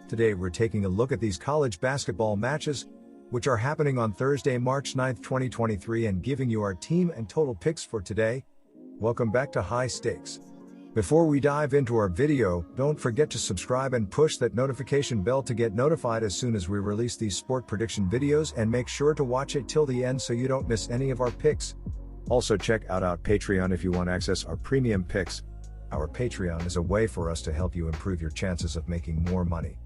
Today we're taking a look at these college basketball matches, which are happening on Thursday, March 9, 2023, and giving you our team and total picks for today. Welcome back to High Stakes. Before we dive into our video, don't forget to subscribe and push that notification bell to get notified as soon as we release these sport prediction videos, and make sure to watch it till the end so you don't miss any of our picks. Also check out our Patreon if you want to access our premium picks. Our Patreon is a way for us to help you improve your chances of making more money.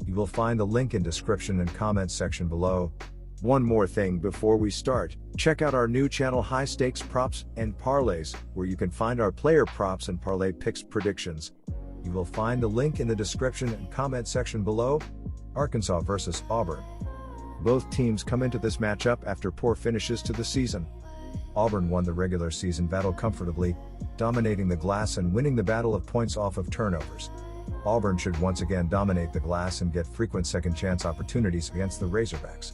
You will find the link in description and comments section below. One more thing before we start, check out our new channel High Stakes Props and Parlays, where you can find our player props and parlay picks predictions. You will find the link in the description and comment section below. Arkansas versus Auburn. Both teams come into this matchup after poor finishes to the season. Auburn won the regular season battle comfortably, dominating the glass and winning the battle of points off of turnovers. Auburn should once again dominate the glass and get frequent second chance opportunities against the Razorbacks.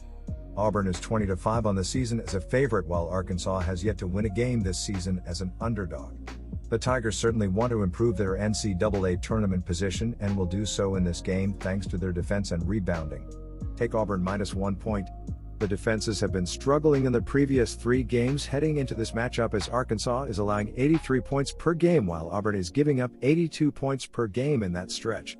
Auburn is 20-5 on the season as a favorite, while Arkansas has yet to win a game this season as an underdog. The Tigers certainly want to improve their NCAA tournament position and will do so in this game thanks to their defense and rebounding. Take Auburn -1 point. The defenses have been struggling in the previous 3 games heading into this matchup, as Arkansas is allowing 83 points per game while Auburn is giving up 82 points per game in that stretch.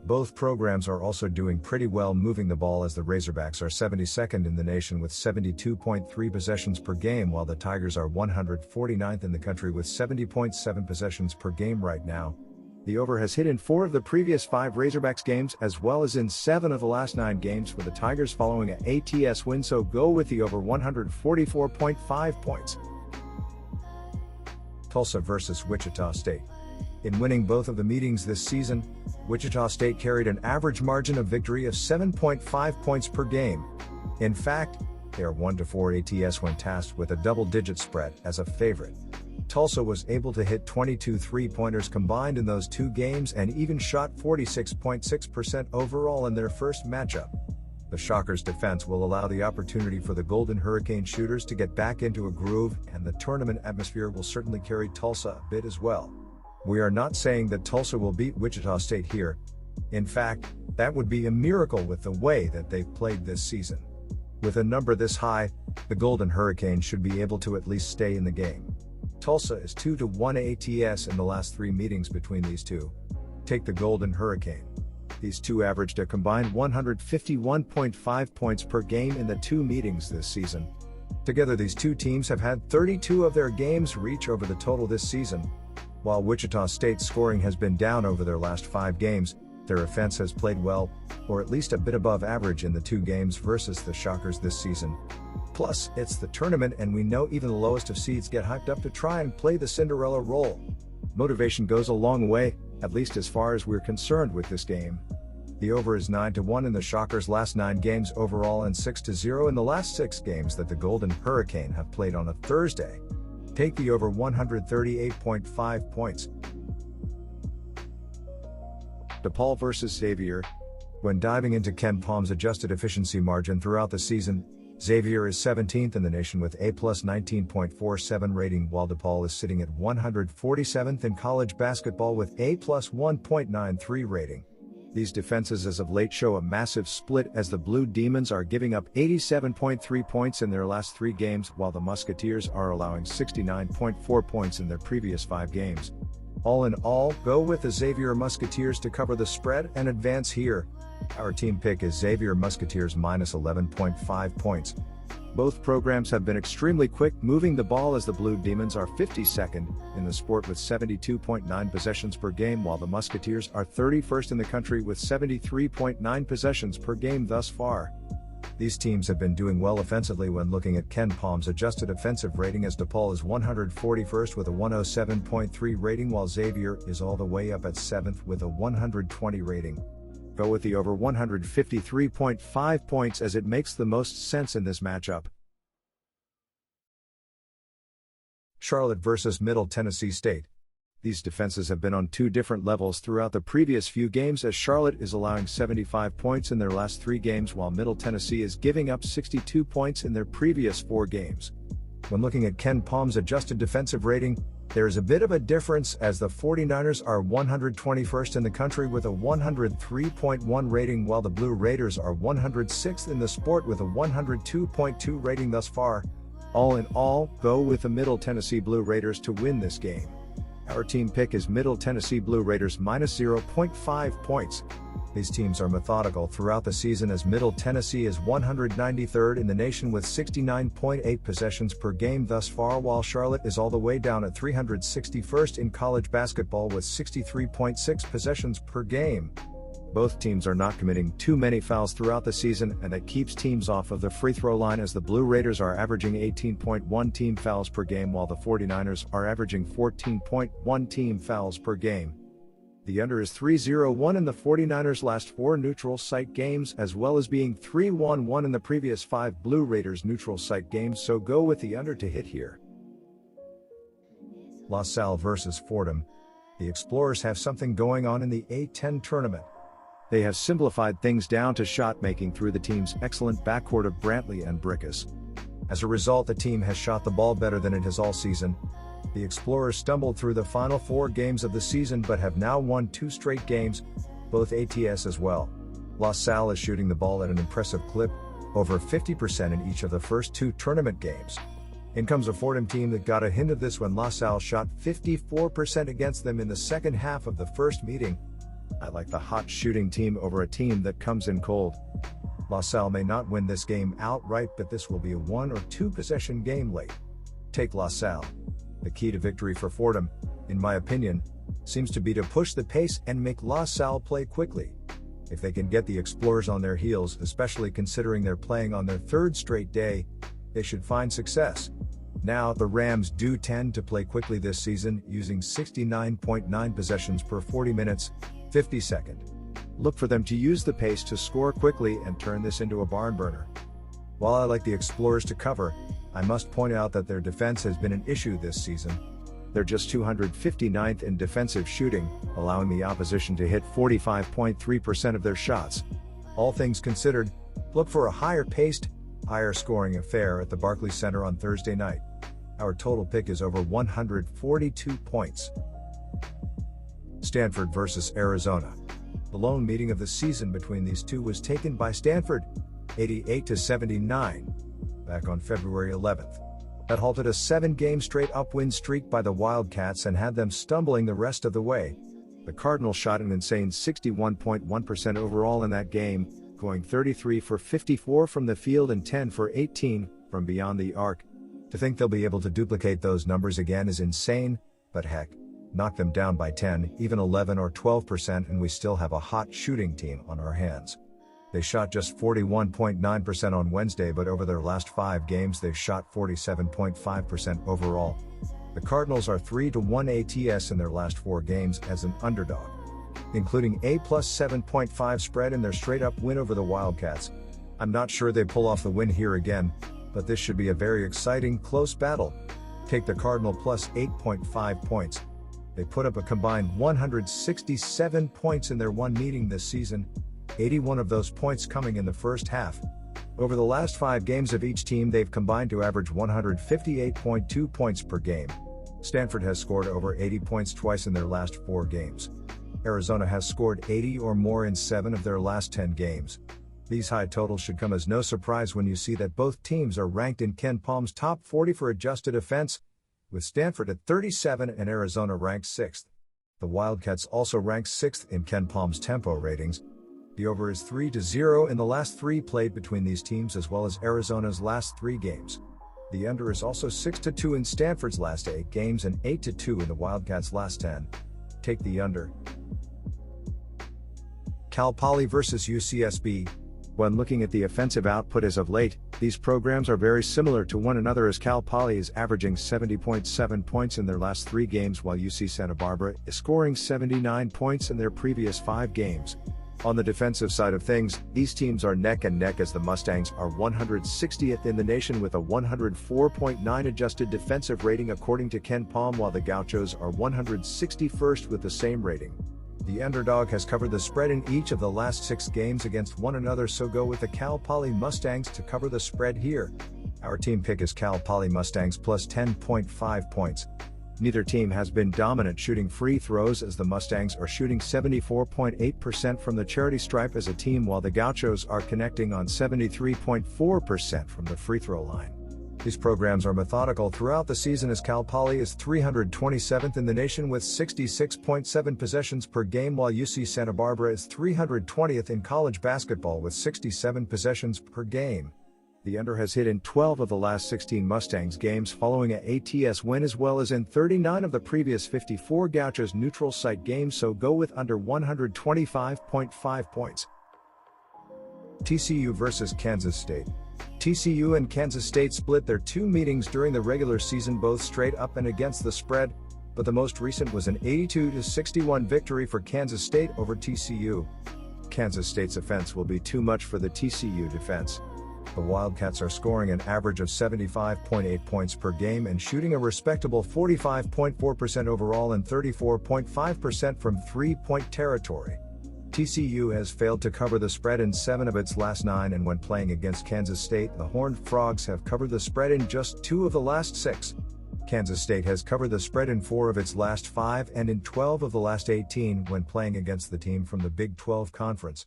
Both programs are also doing pretty well moving the ball, as the Razorbacks are 72nd in the nation with 72.3 possessions per game, while the Tigers are 149th in the country with 70.7 possessions per game right now. The over has hit in 4 of the previous 5 Razorbacks games, as well as in 7 of the last 9 games for the Tigers following an ATS win, so go with the over 144.5 points. Tulsa versus Wichita State. In winning both of the meetings this season, Wichita State carried an average margin of victory of 7.5 points per game. In fact, they are 1-4 ATS when tasked with a double-digit spread as a favorite. Tulsa was able to hit 22 three-pointers combined in those 2 games and even shot 46.6% overall in their first matchup. The Shockers' defense will allow the opportunity for the Golden Hurricane shooters to get back into a groove, and the tournament atmosphere will certainly carry Tulsa a bit as well. We are not saying that Tulsa will beat Wichita State here. In fact, that would be a miracle with the way that they've played this season. With a number this high, the Golden Hurricane should be able to at least stay in the game. Tulsa is 2-1 ATS in the last 3 meetings between these two. Take the Golden Hurricane. These two averaged a combined 151.5 points per game in the 2 meetings this season. Together, these two teams have had 32 of their games reach over the total this season. While Wichita State's scoring has been down over their last 5 games, their offense has played well, or at least a bit above average in the 2 games versus the Shockers this season. Plus, it's the tournament, and we know even the lowest of seeds get hyped up to try and play the Cinderella role. Motivation goes a long way, at least as far as we're concerned with this game. The over is 9-1 in the Shockers' last 9 games overall and 6-0 in the last 6 games that the Golden Hurricane have played on a Thursday. Take the over 138.5 points. DePaul versus Xavier. When diving into Ken Palm's adjusted efficiency margin throughout the season, Xavier is 17th in the nation with a plus 19.47 rating, while DePaul is sitting at 147th in college basketball with a plus 1.93 rating. These defenses as of late show a massive split, as the Blue Demons are giving up 87.3 points in their last 3 games, while the Musketeers are allowing 69.4 points in their previous 5 games. All in all, go with the Xavier Musketeers to cover the spread and advance here. Our team pick is Xavier Musketeers -11.5 points. Both programs have been extremely quick moving the ball, as the Blue Demons are 52nd in the sport with 72.9 possessions per game, while the Musketeers are 31st in the country with 73.9 possessions per game thus far. These teams have been doing well offensively when looking at Ken Palm's adjusted offensive rating, as DePaul is 141st with a 107.3 rating, while Xavier is all the way up at 7th with a 120 rating. Go with the over 153.5 points, as it makes the most sense in this matchup. Charlotte versus Middle Tennessee State. These defenses have been on 2 different levels throughout the previous few games, as Charlotte is allowing 75 points in their last 3 games, while Middle Tennessee is giving up 62 points in their previous 4 games. When looking at Ken Palm's adjusted defensive rating, There is a bit of a difference as the 49ers are 121st in the country with a 103.1 rating, while the Blue Raiders are 106th in the sport with a 102.2 rating thus far. All in all, go with the Middle Tennessee Blue Raiders to win this game. Our team pick is Middle Tennessee Blue Raiders minus 0.5 points. These teams are methodical throughout the season as Middle Tennessee is 193rd in the nation with 69.8 possessions per game thus far, while Charlotte is all the way down at 361st in college basketball with 63.6 possessions per game. Both teams are not committing too many fouls throughout the season, and that keeps teams off of the free throw line as the Blue Raiders are averaging 18.1 team fouls per game while the 49ers are averaging 14.1 team fouls per game. The under is 3-0-1 in the 49ers' last 4 neutral site games, as well as being 3-1-1 in the previous 5 Blue Raiders neutral site games, so go with the under to hit here. La Salle versus Fordham. The Explorers have something going on in the A10 tournament. They have simplified things down to shot making through the team's excellent backcourt of Brantley and Brickus. As a result, the team has shot the ball better than it has all season. The Explorers stumbled through the final 4 games of the season but have now won 2 straight games, both ATS as well. La Salle is shooting the ball at an impressive clip, over 50% in each of the first 2 tournament games. In comes a Fordham team that got a hint of this when La Salle shot 54% against them in the second half of the first meeting. I like the hot shooting team over a team that comes in cold. La Salle may not win this game outright, but this will be a 1 or 2 possession game late. Take La Salle. The key to victory for Fordham, in my opinion, seems to be to push the pace and make La Salle play quickly. If they can get the Explorers on their heels, especially considering they're playing on their 3rd straight day, they should find success. Now, the Rams do tend to play quickly this season, using 69.9 possessions per 40 minutes, 52nd. Look for them to use the pace to score quickly and turn this into a barn burner. While I like the Explorers to cover, I must point out that their defense has been an issue this season. They're just 259th in defensive shooting, allowing the opposition to hit 45.3% of their shots. All things considered, look for a higher paced, higher scoring affair at the Barclays Center on Thursday night. Our total pick is over 142 points. Stanford versus Arizona. The lone meeting of the season between these two was taken by Stanford, 88-79, back on February 11th. That halted a 7-game straight up-win streak by the Wildcats and had them stumbling the rest of the way. The Cardinals shot an insane 61.1% overall in that game, going 33 for 54 from the field and 10 for 18 from beyond the arc. To think they'll be able to duplicate those numbers again is insane, but heck, knock them down by 10, even 11 or 12% and we still have a hot shooting team on our hands. They shot just 41.9% on Wednesday, but over their last 5 games they've shot 47.5% overall. The Cardinals are 3-1 ATS in their last 4 games as an underdog, including a plus 7.5 spread in their straight-up win over the Wildcats. I'm not sure they pull off the win here again, but this should be a very exciting, close battle. Take the Cardinal plus 8.5 points. They put up a combined 167 points in their one meeting this season, 81 of those points coming in the first half. Over the last 5 games of each team, they've combined to average 158.2 points per game. Stanford has scored over 80 points twice in their last 4 games. Arizona has scored 80 or more in 7 of their last 10 games. These high totals should come as no surprise when you see that both teams are ranked in Ken Palm's top 40 for adjusted offense, with Stanford at 37 and Arizona ranked 6th. The Wildcats also ranked 6th in Ken Palm's tempo ratings. The over is 3-0 in the last 3 played between these teams, as well as Arizona's last 3 games. The under is also 6-2 in Stanford's last 8 games and 8-2 in the Wildcats' last 10. Take the under. Cal Poly versus UCSB. When looking at the offensive output as of late, these programs are very similar to one another, as Cal Poly is averaging 70.7 points in their last 3 games while UC Santa Barbara is scoring 79 points in their previous 5 games. On the defensive side of things, these teams are neck and neck, as the Mustangs are 160th in the nation with a 104.9 adjusted defensive rating according to Ken Palm, while the Gauchos are 161st with the same rating. The underdog has covered the spread in each of the last 6 games against one another, so go with the Cal Poly Mustangs to cover the spread here. Our team pick is Cal Poly Mustangs plus 10.5 points. Neither team has been dominant shooting free throws, as the Mustangs are shooting 74.8% from the charity stripe as a team, while the Gauchos are connecting on 73.4% from the free throw line. These programs are methodical throughout the season, as Cal Poly is 327th in the nation with 66.7 possessions per game, while UC Santa Barbara is 320th in college basketball with 67 possessions per game. The under has hit in 12 of the last 16 Mustangs games following an ATS win, as well as in 39 of the previous 54 Gauchos neutral site games, so go with under 125.5 points. TCU versus Kansas State. TCU and Kansas State split their two meetings during the regular season, both straight up and against the spread, but the most recent was an 82-61 victory for Kansas State over TCU. Kansas State's offense will be too much for the TCU defense. The Wildcats are scoring an average of 75.8 points per game and shooting a respectable 45.4% overall and 34.5% from three-point territory. TCU has failed to cover the spread in 7 of its last 9, and when playing against Kansas State, the Horned Frogs have covered the spread in just 2 of the last 6. Kansas State has covered the spread in 4 of its last 5 and in 12 of the last 18 when playing against the team from the Big 12 Conference.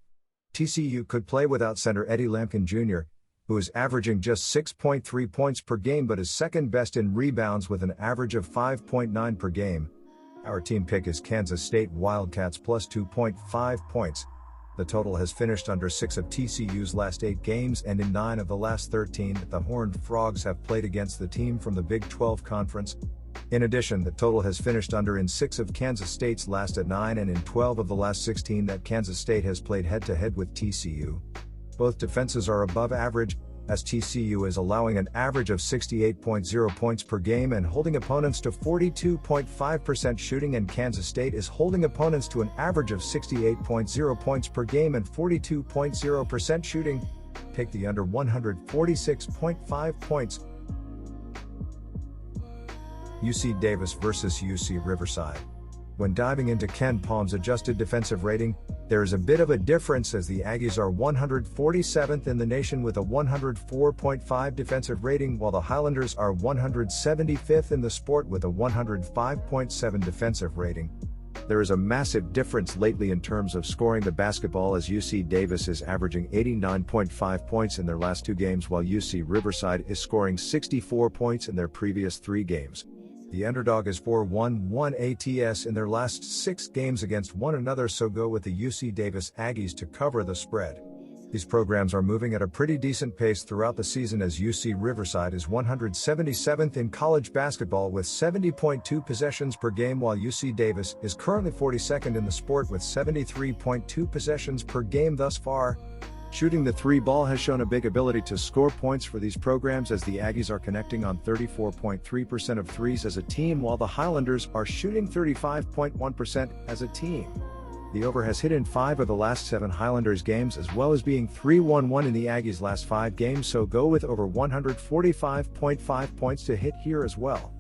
TCU could play without center Eddie Lampkin Jr., who is averaging just 6.3 points per game but is second best in rebounds with an average of 5.9 per game. Our team pick is Kansas State Wildcats plus 2.5 points. The total has finished under 6 of TCU's last 8 games and in 9 of the last 13 that the Horned Frogs have played against the team from the Big 12 Conference. In addition, the total has finished under in 6 of Kansas State's last 9 and in 12 of the last 16 that Kansas State has played head-to-head with TCU. Both defenses are above average, as TCU is allowing an average of 68.0 points per game and holding opponents to 42.5% shooting, and Kansas State is holding opponents to an average of 68.0 points per game and 42.0% shooting. Pick the under 146.5 points. UC Davis versus UC Riverside. When diving into Ken Palm's adjusted defensive rating, there is a bit of a difference, as the Aggies are 147th in the nation with a 104.5 defensive rating, while the Highlanders are 175th in the sport with a 105.7 defensive rating. There is a massive difference lately in terms of scoring the basketball, as UC Davis is averaging 89.5 points in their last 2 games, while UC Riverside is scoring 64 points in their previous 3 games. The underdog is 4-1-1 ATS in their last 6 games against one another, so go with the UC Davis Aggies to cover the spread. These programs are moving at a pretty decent pace throughout the season, as UC Riverside is 177th in college basketball with 70.2 possessions per game, while UC Davis is currently 42nd in the sport with 73.2 possessions per game thus far. Shooting the 3 ball has shown a big ability to score points for these programs, as the Aggies are connecting on 34.3% of threes as a team, while the Highlanders are shooting 35.1% as a team. The over has hit in 5 of the last 7 Highlanders games, as well as being 3-1-1 in the Aggies' last 5 games, so go with over 145.5 points to hit here as well.